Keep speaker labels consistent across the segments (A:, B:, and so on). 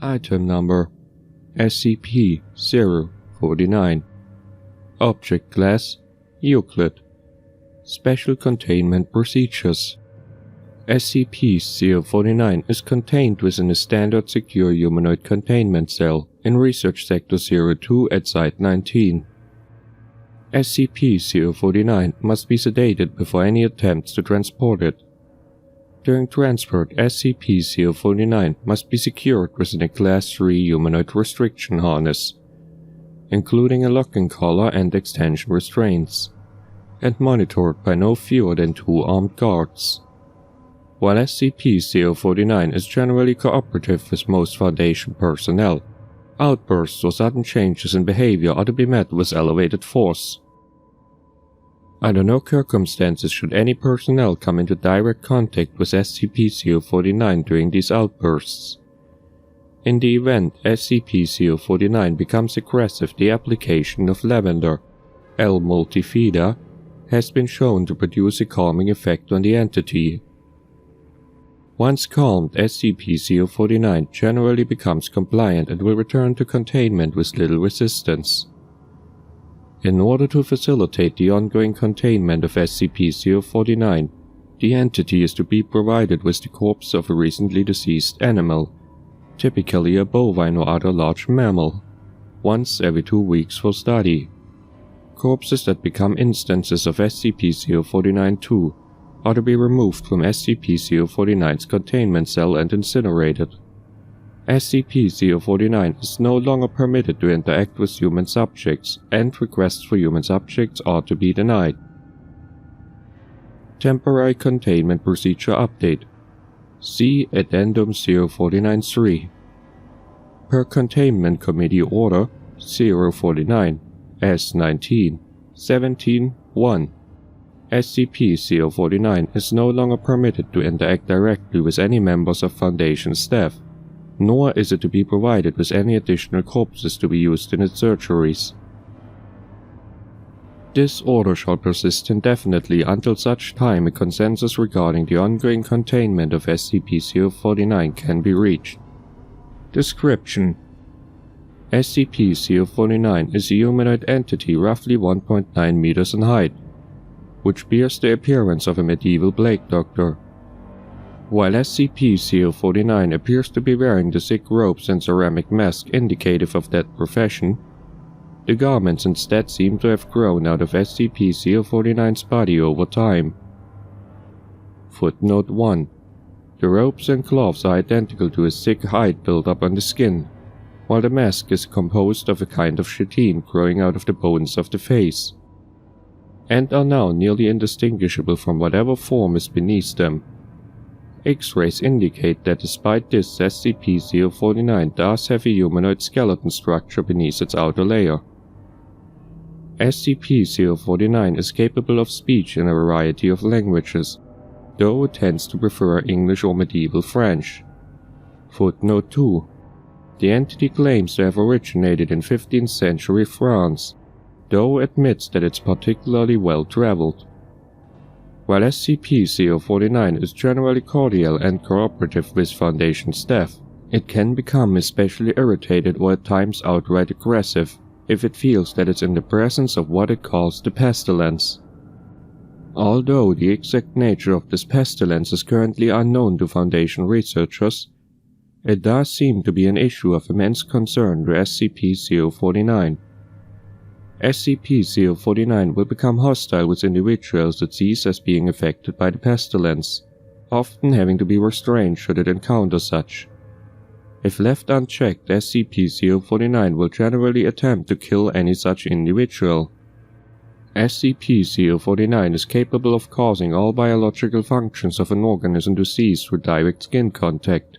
A: Item Number SCP-049 Object Class Euclid Special Containment Procedures SCP-049 is contained within a standard secure humanoid containment cell in Research Sector 02 at Site 19. SCP-049 must be sedated before any attempts to transport it. During transport, SCP-049 must be secured within a Class 3 humanoid restriction harness, including a locking collar and extension restraints, and monitored by no fewer than 2 armed guards. While SCP-049 is generally cooperative with most Foundation personnel, outbursts or sudden changes in behavior are to be met with elevated force. Under no circumstances should any personnel come into direct contact with SCP-049 during these outbursts. In the event SCP-049 becomes aggressive, the application of lavender, L-multifida, has been shown to produce a calming effect on the entity. Once calmed, SCP-049 generally becomes compliant and will return to containment with little resistance. In order to facilitate the ongoing containment of SCP-049, the entity is to be provided with the corpse of a recently deceased animal, typically a bovine or other large mammal, once every 2 weeks for study. Corpses that become instances of SCP-049-2 are to be removed from SCP-049's containment cell and incinerated. SCP-049 is no longer permitted to interact with human subjects, and requests for human subjects are to be denied. Temporary Containment Procedure Update. See Addendum 049-3. Per Containment Committee Order 049 S19 17-1. SCP-049 is no longer permitted to interact directly with any members of Foundation staff, nor is it to be provided with any additional corpses to be used in its surgeries. This order shall persist indefinitely until such time a consensus regarding the ongoing containment of SCP-049 can be reached. Description: SCP-049 is a humanoid entity roughly 1.9 meters in height, which bears the appearance of a medieval plague doctor. While SCP-049 appears to be wearing the thick robes and ceramic mask indicative of that profession, the garments instead seem to have grown out of SCP-049's body over time. Footnote 1. The robes and gloves are identical to a thick hide buildup on the skin, while the mask is composed of a kind of chitin growing out of the bones of the face, and are now nearly indistinguishable from whatever form is beneath them. X-rays indicate that despite this, SCP-049 does have a humanoid skeleton structure beneath its outer layer. SCP-049 is capable of speech in a variety of languages, though it tends to prefer English or medieval French. Footnote 2. The entity claims to have originated in 15th century France, though admits that it's particularly well traveled. While SCP-049 is generally cordial and cooperative with Foundation staff, it can become especially irritated or at times outright aggressive if it feels that it's in the presence of what it calls the pestilence. Although the exact nature of this pestilence is currently unknown to Foundation researchers, it does seem to be an issue of immense concern to SCP-049. SCP-049 will become hostile with individuals it sees as being affected by the pestilence, often having to be restrained should it encounter such. If left unchecked, SCP-049 will generally attempt to kill any such individual. SCP-049 is capable of causing all biological functions of an organism to cease through direct skin contact.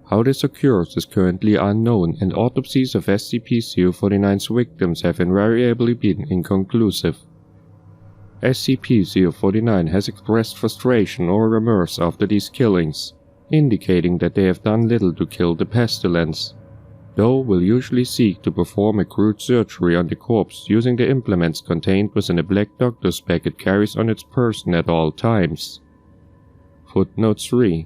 A: How this occurs is currently unknown, and autopsies of SCP-049's victims have invariably been inconclusive. SCP-049 has expressed frustration or remorse after these killings, indicating that they have done little to kill the pestilence, though will usually seek to perform a crude surgery on the corpse using the implements contained within a black doctor's bag it carries on its person at all times. Footnote 3.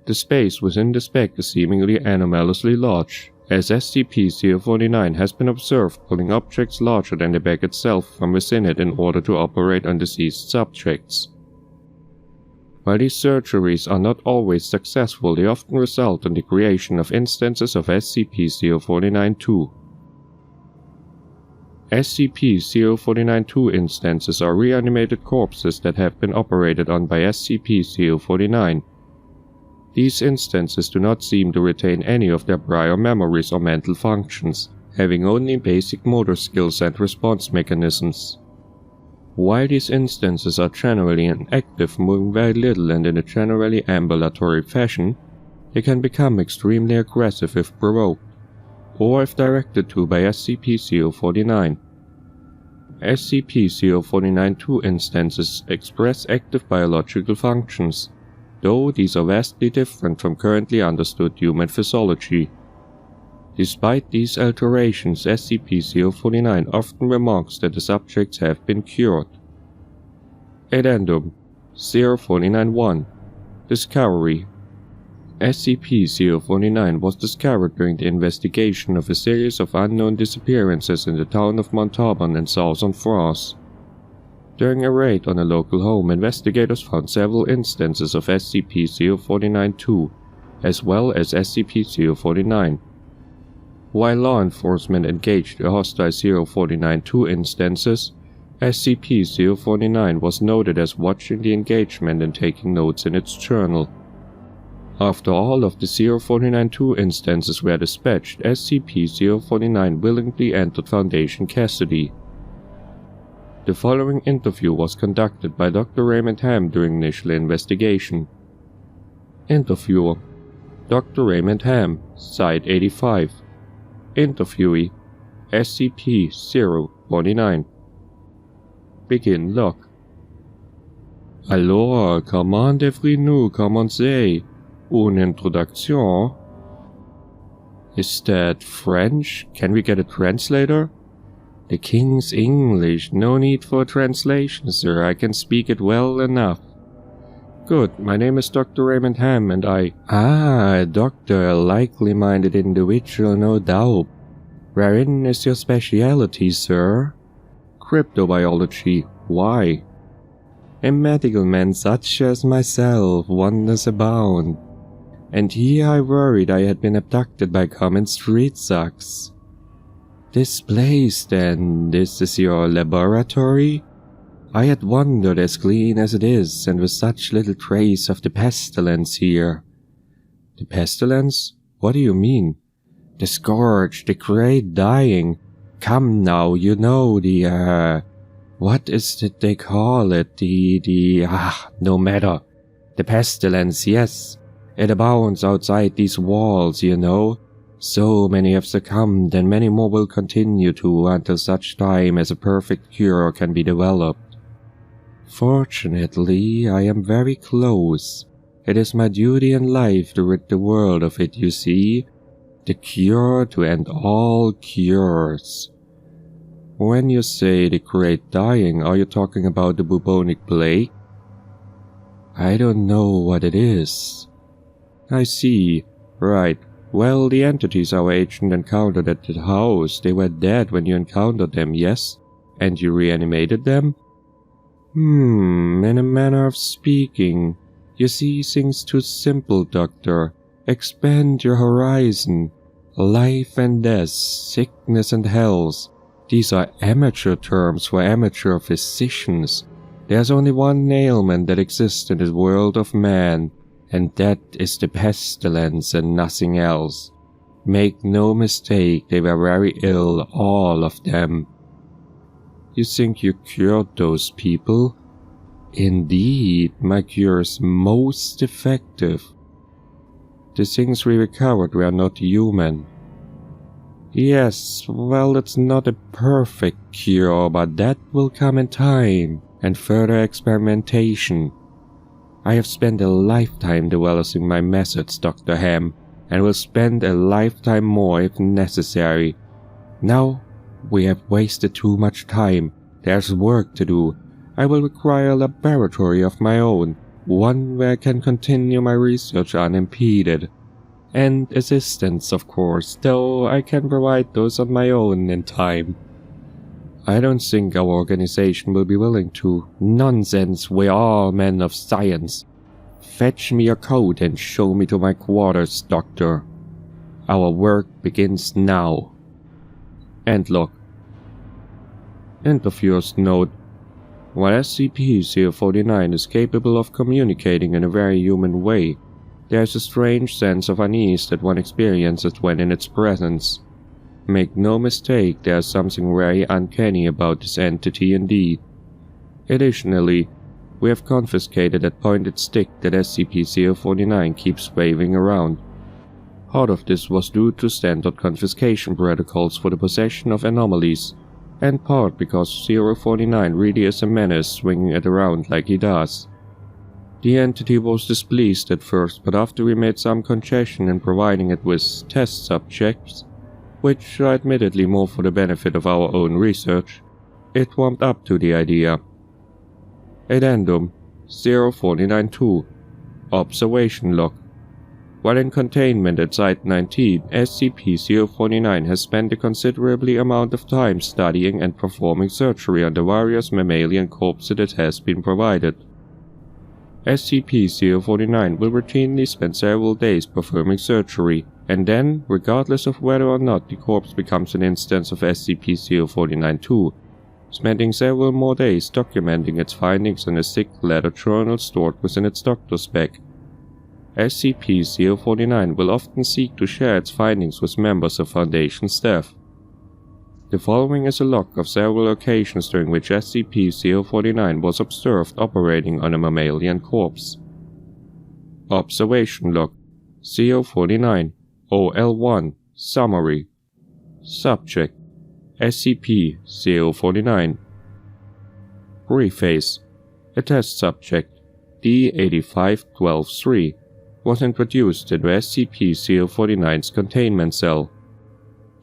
A: The space within the spec is seemingly anomalously large, as SCP-049 has been observed pulling objects larger than the bag itself from within it in order to operate on deceased subjects. While these surgeries are not always successful, they often result in the creation of instances of SCP-049-2. SCP-049-2 instances are reanimated corpses that have been operated on by SCP-049. These instances do not seem to retain any of their prior memories or mental functions, having only basic motor skills and response mechanisms. While these instances are generally inactive, moving very little and in a generally ambulatory fashion, they can become extremely aggressive if provoked, or if directed to by SCP-049. SCP-049-2 instances express active biological functions, though these are vastly different from currently understood human physiology. Despite these alterations, SCP-049 often remarks that the subjects have been cured. Addendum 049-1 Discovery SCP-049 was discovered during the investigation of a series of unknown disappearances in the town of Montauban in southern France. During a raid on a local home, investigators found several instances of SCP-049-2, as well as SCP-049. While law enforcement engaged the hostile 049-2 instances, SCP-049 was noted as watching the engagement and taking notes in its journal. After all of the 049-2 instances were dispatched, SCP-049 willingly entered Foundation custody. The following interview was conducted by Dr. Raymond Ham during initial investigation. Interviewer: Dr. Raymond Ham, Site 85. Interviewee: SCP-049. Begin log. Alors, comment devrions-nous commencer? Une introduction? Is that French? Can we get a translator? The King's English. No need for a translation, sir. I can speak it well enough. Good. My name is Dr. Raymond Ham, and I... Ah, doctor, a likely-minded individual, no doubt. Wherein is your speciality, sir? Cryptobiology. Why? A medical man such as myself, wonders abound. And here I worried I had been abducted by common street thugs. This place, then, this is your laboratory? I had wondered, as clean as it is, and with such little trace of the pestilence here. The pestilence? What do you mean? The scourge, the great dying. Come now, you know what is it they call it? No matter. The pestilence, yes. It abounds outside these walls, you know. So many have succumbed, and many more will continue to until such time as a perfect cure can be developed. Fortunately, I am very close. It is my duty in life to rid the world of it, you see. The cure to end all cures. When you say the great dying, are you talking about the bubonic plague? I don't know what it is. I see. Right. Well, the entities our agent encountered at the house, they were dead when you encountered them, yes? And you reanimated them? In a manner of speaking. You see things too simple, Doctor. Expand your horizon. Life and death, sickness and health. These are amateur terms for amateur physicians. There's only one ailment that exists in the world of man, and that is the pestilence and nothing else. Make no mistake, they were very ill, all of them. You think you cured those people? Indeed, my cure is most effective. The things we recovered were not human. Yes, well, it's not a perfect cure, but that will come in time and further experimentation. I have spent a lifetime developing my methods, Dr. Ham, and will spend a lifetime more if necessary. Now, we have wasted too much time. There's work to do. I will require a laboratory of my own, one where I can continue my research unimpeded. And assistance, of course, though I can provide those on my own in time. I don't think our organization will be willing to. Nonsense, we're all men of science. Fetch me your coat and show me to my quarters, Doctor. Our work begins now. End log. Interviewer's note. While SCP-049 is capable of communicating in a very human way, there is a strange sense of unease that one experiences when in its presence. Make no mistake, there is something very uncanny about this entity indeed. Additionally, we have confiscated that pointed stick that SCP-049 keeps waving around. Part of this was due to standard confiscation protocols for the possession of anomalies, and part because 049 really is a menace swinging it around like he does. The entity was displeased at first, but after we made some concession in providing it with test subjects, which are admittedly more for the benefit of our own research, it warmed up to the idea. Addendum 049-2 Observation Log. While in containment at Site 19, SCP-049 has spent a considerable amount of time studying and performing surgery on the various mammalian corpses it has been provided. SCP-049 will routinely spend several days performing surgery, and then, regardless of whether or not the corpse becomes an instance of SCP-049-2, spending several more days documenting its findings in a thick letter journal stored within its doctor's bag. SCP-049 will often seek to share its findings with members of Foundation staff. The following is a log of several occasions during which SCP-049 was observed operating on a mammalian corpse. Observation Log 049 OL1 Summary. Subject SCP-049. Preface. A test subject, D-85-12-3, was introduced into SCP-049's containment cell.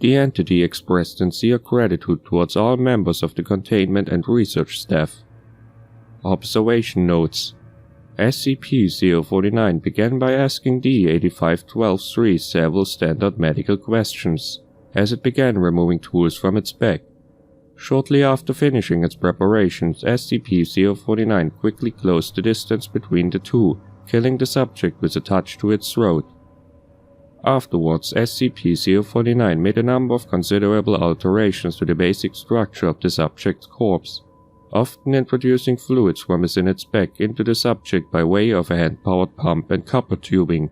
A: The entity expressed sincere gratitude towards all members of the containment and research staff. Observation Notes. SCP-049 began by asking D-85-12-3 several standard medical questions, as it began removing tools from its bag. Shortly after finishing its preparations, SCP-049 quickly closed the distance between the two, killing the subject with a touch to its throat. Afterwards, SCP-049 made a number of considerable alterations to the basic structure of the subject's corpse, often introducing fluids from within its bag into the subject by way of a hand-powered pump and copper tubing.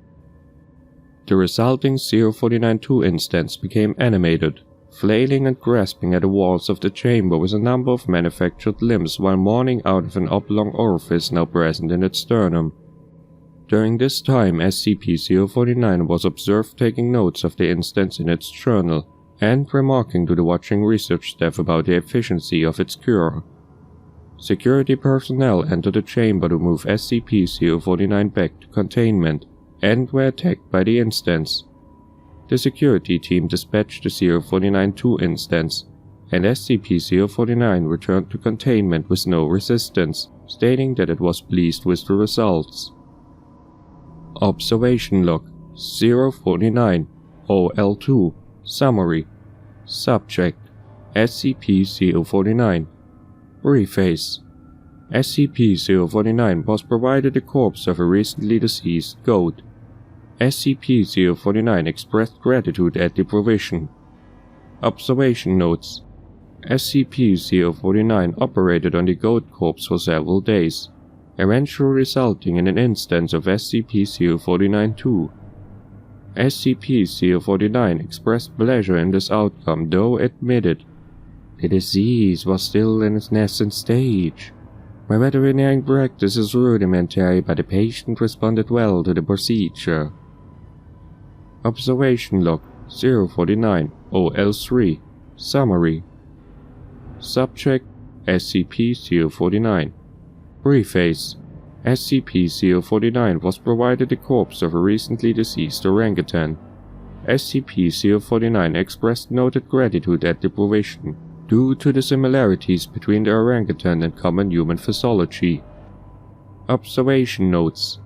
A: The resulting 049-2 instance became animated, flailing and grasping at the walls of the chamber with a number of manufactured limbs while mourning out of an oblong orifice now present in its sternum. During this time, SCP-049 was observed taking notes of the instance in its journal and remarking to the watching research staff about the efficiency of its cure. Security personnel entered the chamber to move SCP-049 back to containment and were attacked by the instance. The security team dispatched the 049-2 instance, and SCP-049 returned to containment with no resistance, stating that it was pleased with the results. Observation Log 049 OL2 Summary. Subject SCP-049. Preface. SCP-049 was provided the corpse of a recently deceased goat. SCP-049 expressed gratitude at the provision. Observation Notes. SCP-049 operated on the goat corpse for several days, eventually resulting in an instance of SCP-049-2. SCP-049 expressed pleasure in this outcome, though admitted the disease was still in its nascent stage. My veterinary practice is rudimentary, but the patient responded well to the procedure. Observation Log 049 OL3 Summary. Subject SCP-049. Preface. SCP-049 was provided the corpse of a recently deceased orangutan. SCP-049 expressed noted gratitude at the provision, due to the similarities between the orangutan and common human physiology. Observation notes.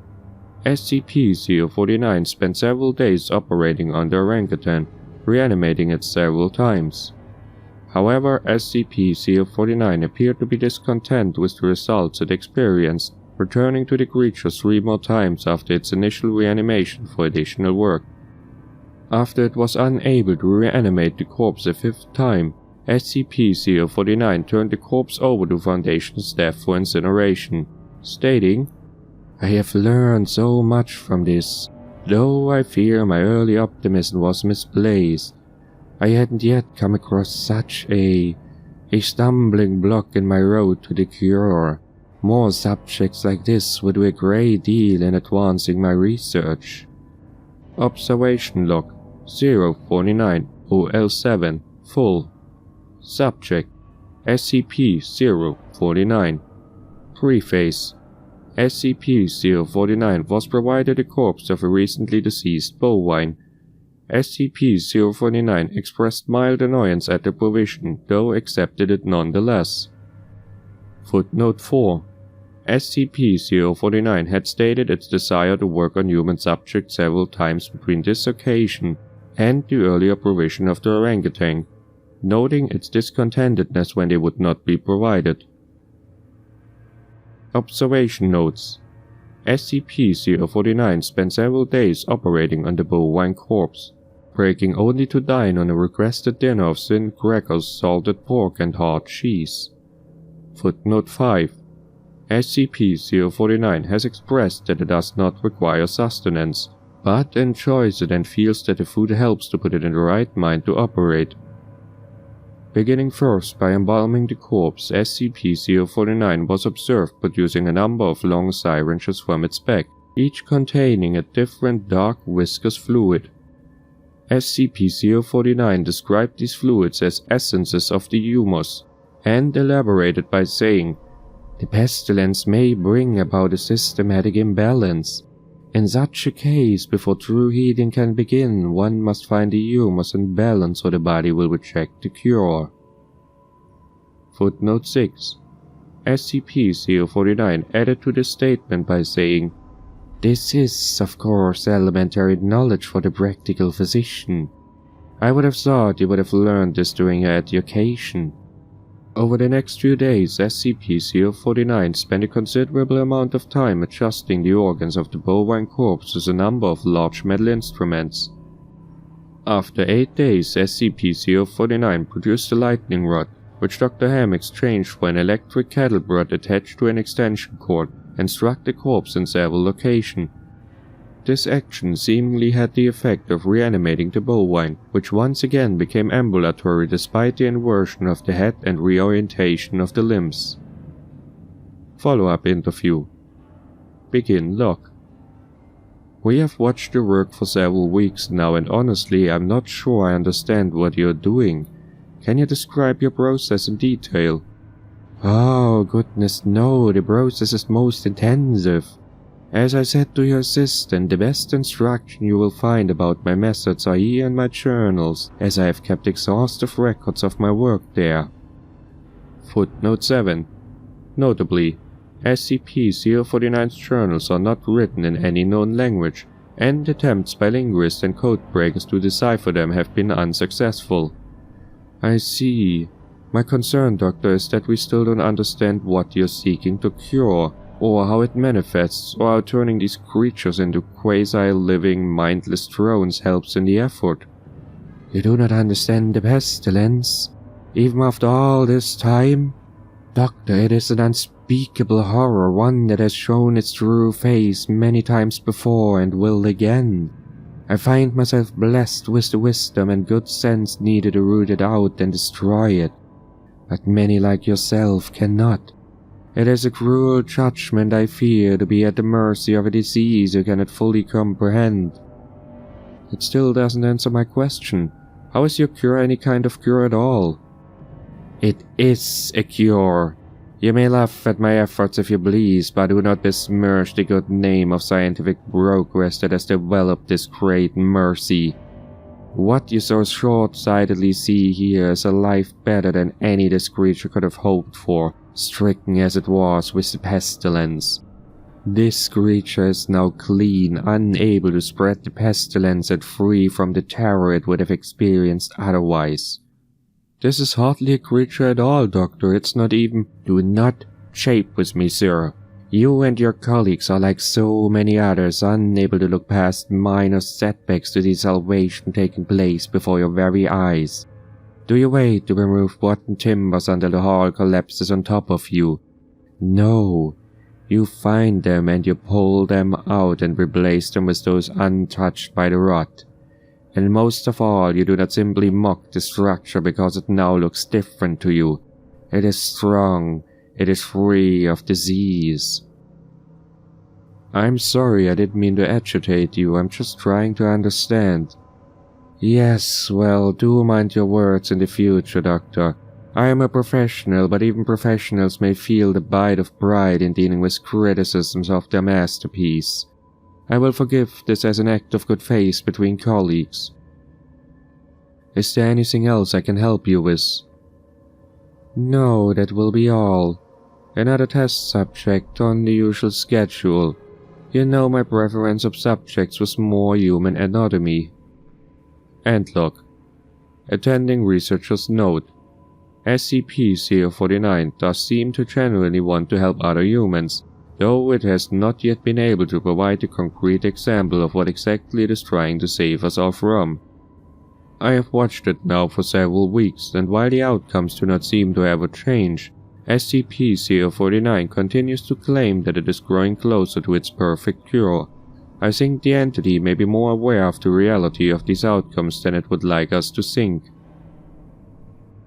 A: SCP-049 spent several days operating on the orangutan, reanimating it several times. However, SCP-049 appeared to be discontent with the results it experienced, returning to the creature 3 more times after its initial reanimation for additional work. After it was unable to reanimate the corpse a 5th time, SCP-049 turned the corpse over to Foundation staff for incineration, stating, "I have learned so much from this, though I fear my early optimism was misplaced. I hadn't yet come across such a stumbling block in my road to the cure. More subjects like this would do a great deal in advancing my research." Observation Log 049 OL7 Full. Subject SCP-049. Preface. SCP-049 was provided a corpse of a recently deceased bovine. SCP-049 expressed mild annoyance at the provision, though accepted it nonetheless. Footnote 4. SCP-049 had stated its desire to work on human subjects several times between this occasion and the earlier provision of the orangutan, noting its discontentedness when they would not be provided. Observation notes. SCP-049 spent several days operating on the bovine corpse, breaking only to dine on a requested dinner of thin crackers, salted pork, and hard cheese. Footnote 5. SCP-049 has expressed that it does not require sustenance, but enjoys it and feels that the food helps to put it in the right mind to operate. Beginning first by embalming the corpse, SCP-049 was observed producing a number of long syringes from its back, each containing a different dark viscous fluid. SCP-049 described these fluids as essences of the humus, and elaborated by saying, "The pestilence may bring about a systematic imbalance. In such a case, before true healing can begin, one must find the humus in balance or the body will reject the cure." Footnote 6. SCP-049 added to the statement by saying, "This is, of course, elementary knowledge for the practical physician. I would have thought you would have learned this during your education." Over the next few days, SCP-049 spent a considerable amount of time adjusting the organs of the bovine corpse with a number of large metal instruments. After 8 days, SCP-049 produced a lightning rod, which Dr. Ham exchanged for an electric cattle prod attached to an extension cord, and struck the corpse in several locations. This action seemingly had the effect of reanimating the bovine, which once again became ambulatory despite the inversion of the head and reorientation of the limbs. Follow-up interview. Begin log. "We have watched your work for several weeks now, and honestly, I'm not sure I understand what you're doing. Can you describe your process in detail?" "Oh, goodness no, the process is most intensive. As I said to your assistant, the best instruction you will find about my methods are here in my journals, as I have kept exhaustive records of my work there." Footnote 7. Notably, SCP-049's journals are not written in any known language, and attempts by linguists and codebreakers to decipher them have been unsuccessful. "I see. My concern, Doctor, is that we still don't understand what you're seeking to cure, or how it manifests, or how turning these creatures into quasi-living, mindless drones helps in the effort." "You do not understand the pestilence, even after all this time? Doctor, it is an unspeakable horror, one that has shown its true face many times before and will again. I find myself blessed with the wisdom and good sense needed to root it out and destroy it, but many like yourself cannot. It is a cruel judgment, I fear, to be at the mercy of a disease you cannot fully comprehend." "It still doesn't answer my question. How is your cure any kind of cure at all?" "It is a cure. You may laugh at my efforts if you please, but do not besmirch the good name of scientific progress that has developed this great mercy. What you so short-sightedly see here is a life better than any this creature could have hoped for, stricken as it was with the pestilence. This creature is now clean, unable to spread the pestilence and free from the terror it would have experienced otherwise. This is hardly a creature at all, Doctor. It's not even— Do not chafe with me, sir. You and your colleagues are like so many others, unable to look past minor setbacks to the salvation taking place before your very eyes. Do you wait to remove rotten timbers until the hall collapses on top of you? No. You find them and you pull them out and replace them with those untouched by the rot. And most of all, you do not simply mock the structure because it now looks different to you. It is strong. It is free of disease. I'm sorry, I didn't mean to agitate you. I'm just trying to understand. Yes, well, do mind your words in the future, Doctor. I am a professional, but even professionals may feel the bite of pride in dealing with criticisms of their masterpiece. I will forgive this as an act of good faith between colleagues. Is there anything else I can help you with? No, that will be all. Another test subject on the usual schedule. You know my preference of subjects with more human anatomy. End log. Attending researchers note. SCP-049 does seem to genuinely want to help other humans, though it has not yet been able to provide a concrete example of what exactly it is trying to save us all from. I have watched it now for several weeks, and while the outcomes do not seem to ever change, SCP-049 continues to claim that it is growing closer to its perfect cure. I think the entity may be more aware of the reality of these outcomes than it would like us to think.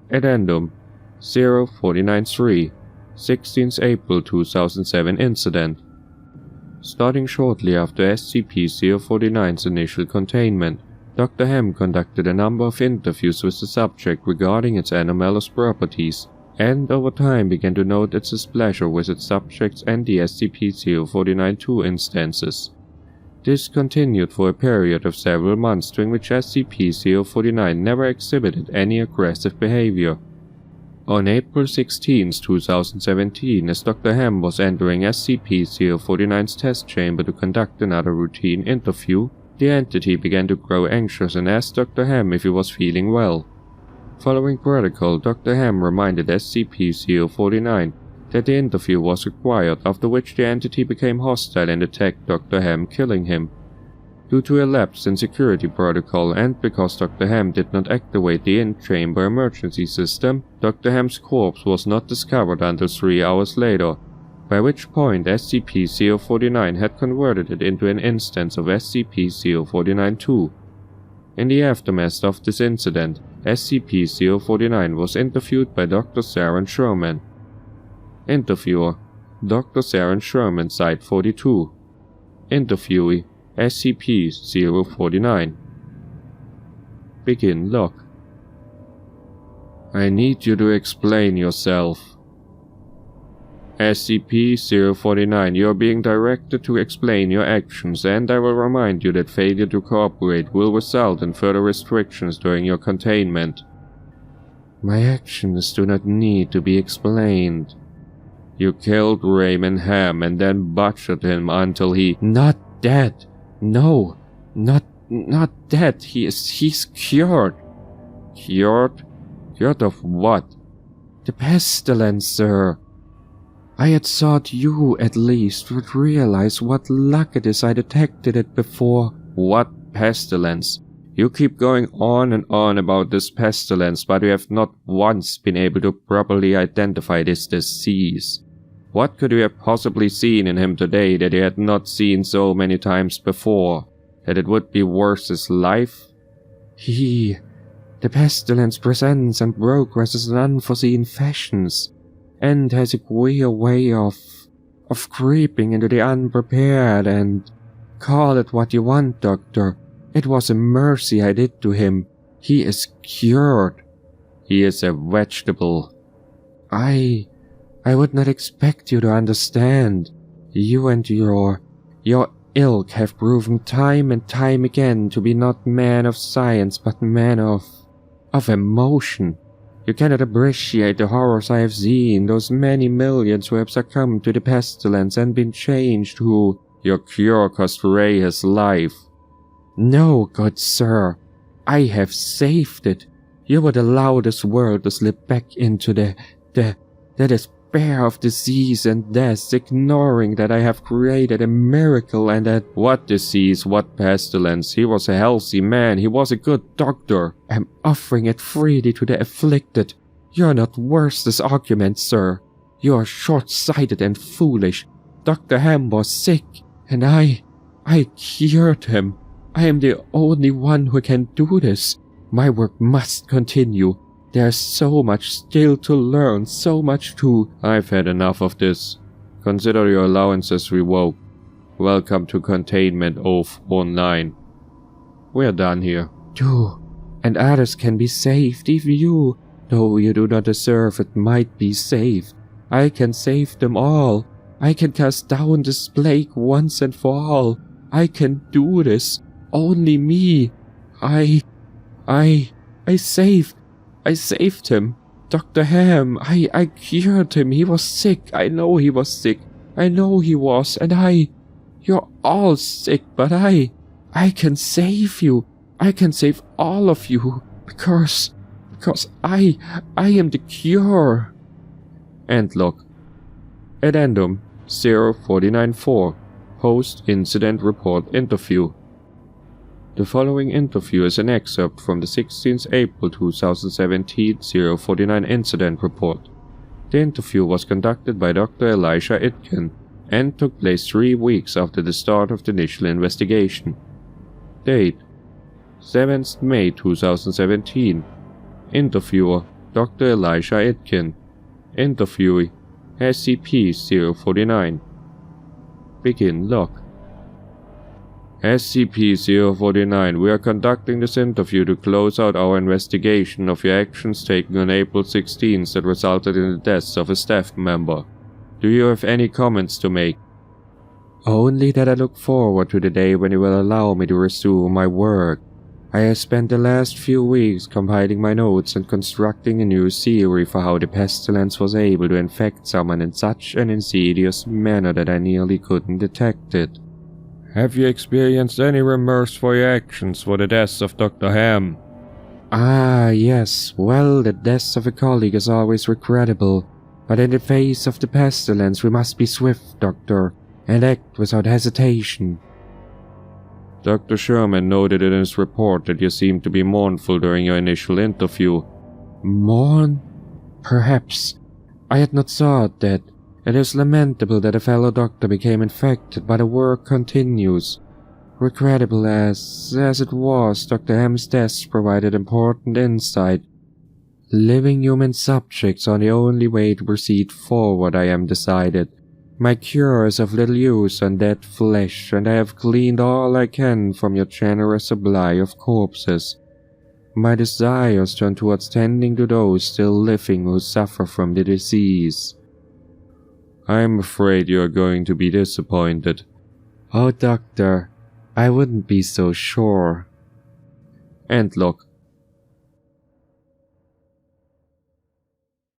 A: Addendum 049-3 16th April 2007 Incident. Starting shortly after SCP-049's initial containment, Dr. Hem conducted a number of interviews with the subject regarding its anomalous properties, and over time began to note its displeasure with its subjects and the SCP-049-2 instances. This continued for a period of several months during which SCP-049 never exhibited any aggressive behavior. On April 16, 2017, as Dr. Hem was entering SCP-049's test chamber to conduct another routine interview, the entity began to grow anxious and asked Dr. Hem if he was feeling well. Following protocol, Dr. Hem reminded SCP-049 that the interview was required, after which the entity became hostile and attacked Dr. Hem, killing him. Due to a lapse in security protocol and because Dr. Hem did not activate the in-chamber emergency system, Dr. Hem's corpse was not discovered until 3 hours later, by which point SCP-049 had converted it into an instance of SCP-049-2. In the aftermath of this incident, SCP-049 was interviewed by Dr. Saren Sherman. Interviewer: Dr. Saren Sherman, Site 42. Interviewee: SCP-049. Begin log. I need you to explain yourself. SCP-049, you are being directed to explain your actions, and I will remind you that failure to cooperate will result in further restrictions during your containment. My actions do not need to be explained. You killed Raymond Ham and then butchered him until he— Not dead! No! Not dead! He's cured! Cured? Cured of what? The pestilence, sir. I had thought you, at least, would realize what luck it is I detected it before. What pestilence? You keep going on and on about this pestilence, but you have not once been able to properly identify this disease. What could you have possibly seen in him today that you had not seen so many times before, that it would be worth his life? The pestilence presents and progresses in unforeseen fashions, and has a queer way of creeping into the unprepared, and call it what you want, Doctor. It was a mercy I did to him. He is cured. He is a vegetable. I would not expect you to understand. You and your ilk have proven time and time again to be not men of science but men of emotion. You cannot appreciate the horrors I have seen, those many millions who have succumbed to the pestilence and been changed who your cure cost Ray his life. No, good sir, I have saved it. You would allow this world to slip back into the despair of disease and death, ignoring that I have created a miracle and that— What disease, what pestilence? He was a healthy man, he was a good doctor. I'm offering it freely to the afflicted. You're not worth this argument, sir. You are short-sighted and foolish. Dr. Ham was sick, and I cured him. I am the only one who can do this. My work must continue. There's so much still to learn, so much to— I've had enough of this. Consider your allowances revoked. Welcome to Containment 049. We're done here. Do, and others can be saved if you, though you do not deserve it, might be saved. I can save them all. I can cast down this plague once and for all. I can do this. Only me. I saved him. Dr. Ham, I cured him. He was sick. I know he was sick. I know he was. And you're all sick, but I can save you. I can save all of you. Because I am the cure. End log. Addendum 0494. Post Incident Report Interview. The following interview is an excerpt from the 16th April 2017 049 Incident Report. The interview was conducted by Dr. Elisha Itkin and took place 3 weeks after the start of the initial investigation. Date: 7th May 2017. Interviewer: Dr. Elisha Itkin. Interviewee: SCP-049. Begin log. SCP-049, we are conducting this interview to close out our investigation of your actions taken on April 16th that resulted in the deaths of a staff member. Do you have any comments to make? Only that I look forward to the day when you will allow me to resume my work. I have spent the last few weeks compiling my notes and constructing a new theory for how the pestilence was able to infect someone in such an insidious manner that I nearly couldn't detect it. Have you experienced any remorse for your actions for the deaths of Dr. Ham? Ah, yes. Well, the death of a colleague is always regrettable, but in the face of the pestilence we must be swift, Doctor, and act without hesitation. Dr. Sherman noted in his report that you seemed to be mournful during your initial interview. Mourn? Perhaps. I had not thought that. It is lamentable that a fellow doctor became infected, but the work continues. Regrettable as it was, Dr. Ham's death provided important insight. Living human subjects are the only way to proceed forward, I am decided. My cure is of little use on dead flesh, and I have gleaned all I can from your generous supply of corpses. My desires turn towards tending to those still living who suffer from the disease. I am afraid you are going to be disappointed. Oh, Doctor, I wouldn't be so sure. End log.